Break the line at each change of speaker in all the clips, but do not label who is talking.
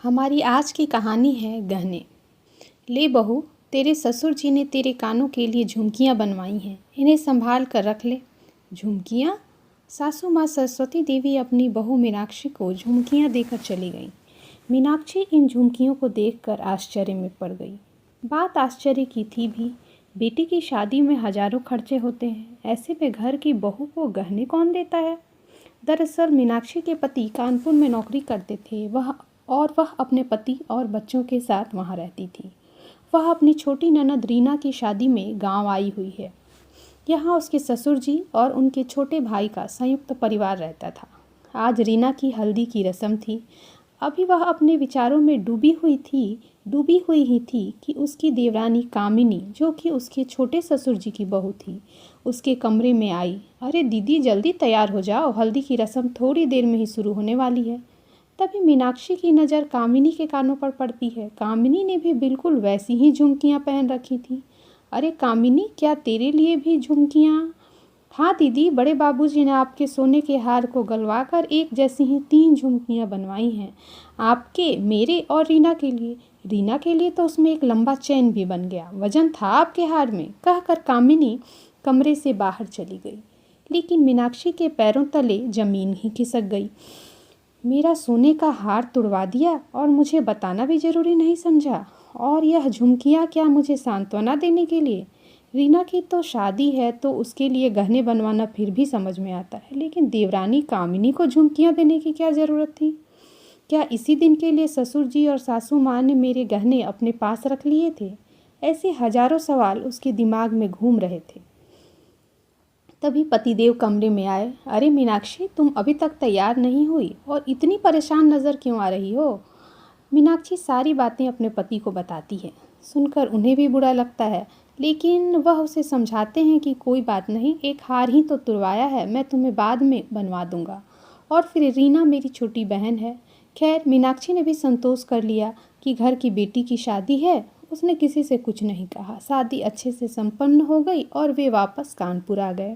हमारी आज की कहानी है गहने। ले बहू, तेरे ससुर जी ने तेरे कानों के लिए झुमकियाँ बनवाई हैं, इन्हें संभाल कर रख ले। झुमकियाँ? सासू माँ सरस्वती देवी अपनी बहू मीनाक्षी को झुमकियाँ देकर चली गईं। मीनाक्षी इन झुमकियों को देखकर आश्चर्य में पड़ गई। बात आश्चर्य की थी भी, बेटी की शादी में हजारों खर्चे होते हैं, ऐसे में घर की बहू को गहने कौन देता है। दरअसल मीनाक्षी के पति कानपुर में नौकरी करते थे, वह अपने पति और बच्चों के साथ वहाँ रहती थी। वह अपनी छोटी ननद रीना की शादी में गांव आई हुई है। यहाँ उसके ससुर जी और उनके छोटे भाई का संयुक्त परिवार रहता था। आज रीना की हल्दी की रस्म थी। अभी वह अपने विचारों में डूबी हुई ही थी कि उसकी देवरानी कामिनी, जो कि उसके छोटे ससुर जी की बहू थी, उसके कमरे में आई। अरे दीदी, जल्दी तैयार हो जाओ, हल्दी की रस्म थोड़ी देर में ही शुरू होने वाली है। तभी मीनाक्षी की नज़र कामिनी के कानों पर पड़ती है। कामिनी ने भी बिल्कुल वैसी ही झुमकियाँ पहन रखी थी। अरे कामिनी, क्या तेरे लिए भी झुमकियाँ? हाँ दीदी, बड़े बाबूजी ने आपके सोने के हार को गलवाकर एक जैसी ही 3 झुमकियाँ बनवाई हैं, आपके, मेरे और रीना के लिए। रीना के लिए तो उसमें एक लंबा चैन भी बन गया, वजन था आपके हार में, कहकर कामिनी कमरे से बाहर चली गई। लेकिन मीनाक्षी के पैरों तले जमीन ही खिसक गई। मेरा सोने का हार तुड़वा दिया और मुझे बताना भी ज़रूरी नहीं समझा, और यह झुमकियाँ क्या मुझे सांत्वना देने के लिए? रीना की तो शादी है तो उसके लिए गहने बनवाना फिर भी समझ में आता है, लेकिन देवरानी कामिनी को झुमकियाँ देने की क्या ज़रूरत थी? क्या इसी दिन के लिए ससुर जी और सासू माँ ने मेरे गहने अपने पास रख लिए थे? ऐसे हजारों सवाल उसके दिमाग में घूम रहे थे। तभी पतिदेव कमरे में आए। अरे मीनाक्षी, तुम अभी तक तैयार नहीं हुई और इतनी परेशान नज़र क्यों आ रही हो? मीनाक्षी सारी बातें अपने पति को बताती है। सुनकर उन्हें भी बुरा लगता है, लेकिन वह उसे समझाते हैं कि कोई बात नहीं, एक हार ही तो तुड़वाया है, मैं तुम्हें बाद में बनवा दूंगा। और फिर रीना मेरी छोटी बहन है। खैर, मीनाक्षी ने भी संतोष कर लिया कि घर की बेटी की शादी है। उसने किसी से कुछ नहीं कहा। शादी अच्छे से संपन्न हो गई और वे वापस कानपुर आ गए।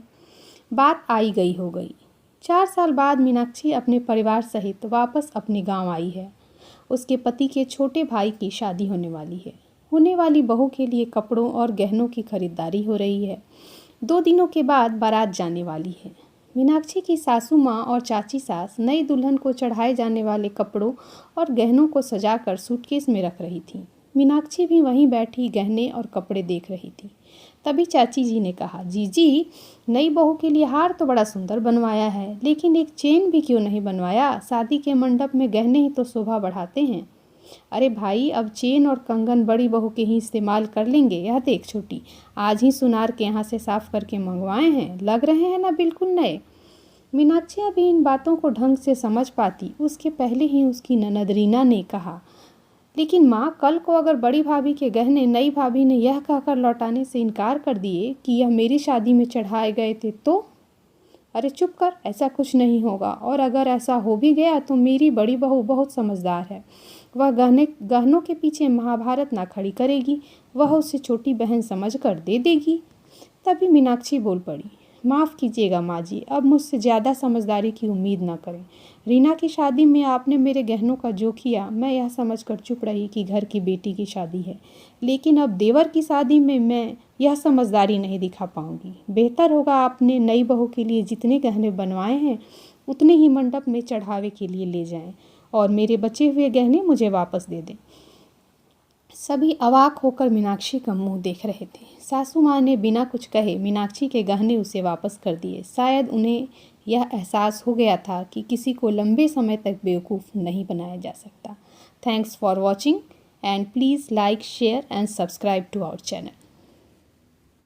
बात आई गई हो गई। 4 साल बाद मीनाक्षी अपने परिवार सहित वापस अपने गांव आई है। उसके पति के छोटे भाई की शादी होने वाली है। होने वाली बहू के लिए कपड़ों और गहनों की खरीदारी हो रही है। 2 दिनों के बाद बारात जाने वाली है। मीनाक्षी की सासू माँ और चाची सास नई दुल्हन को चढ़ाए जाने वाले कपड़ों और गहनों को सजाकर सूटकेस में रख रही थी। मीनाक्षी भी वहीं बैठी गहने और कपड़े देख रही थी। तभी चाची जी ने कहा, जीजी, नई बहू के लिए हार तो बड़ा सुंदर बनवाया है, लेकिन एक चेन भी क्यों नहीं बनवाया? शादी के मंडप में गहने ही तो शोभा बढ़ाते हैं। अरे भाई, अब चेन और कंगन बड़ी बहू के ही इस्तेमाल कर लेंगे। यह देख छोटी, आज ही सुनार के यहाँ से साफ करके मंगवाए हैं, लग रहे हैं ना बिल्कुल नए। मीनाक्षी अभी इन बातों को ढंग से समझ पाती उसके पहले ही उसकी ननद रीना ने कहा, लेकिन माँ, कल को अगर बड़ी भाभी के गहने नई भाभी ने यह कहकर लौटाने से इनकार कर दिए कि यह मेरी शादी में चढ़ाए गए थे तो? अरे चुप कर, ऐसा कुछ नहीं होगा, और अगर ऐसा हो भी गया तो मेरी बड़ी बहू बहुत समझदार है। वह गहनों के पीछे महाभारत ना खड़ी करेगी, वह उसे छोटी बहन समझकर दे देगी। तभी मीनाक्षी बोल पड़ी, माफ़ कीजिएगा माँ जी, अब मुझसे ज़्यादा समझदारी की उम्मीद ना करें। रीना की शादी में आपने मेरे गहनों का जो किया, मैं यह समझकर चुप रही कि घर की बेटी की शादी है, लेकिन अब देवर की शादी में मैं यह समझदारी नहीं दिखा पाऊंगी। बेहतर होगा आपने नई बहू के लिए जितने गहने बनवाए हैं उतने ही मंडप में चढ़ावे के लिए ले जाएं और मेरे बचे हुए गहने मुझे वापस दे दें। सभी अवाक होकर मीनाक्षी का मुंह देख रहे थे। सासू माँ ने बिना कुछ कहे मीनाक्षी के गहने उसे वापस कर दिए। शायद उन्हें यह एहसास हो गया था कि किसी को लंबे समय तक बेवकूफ़ नहीं बनाया जा सकता। Thanks for watching and please like, share and subscribe to our channel.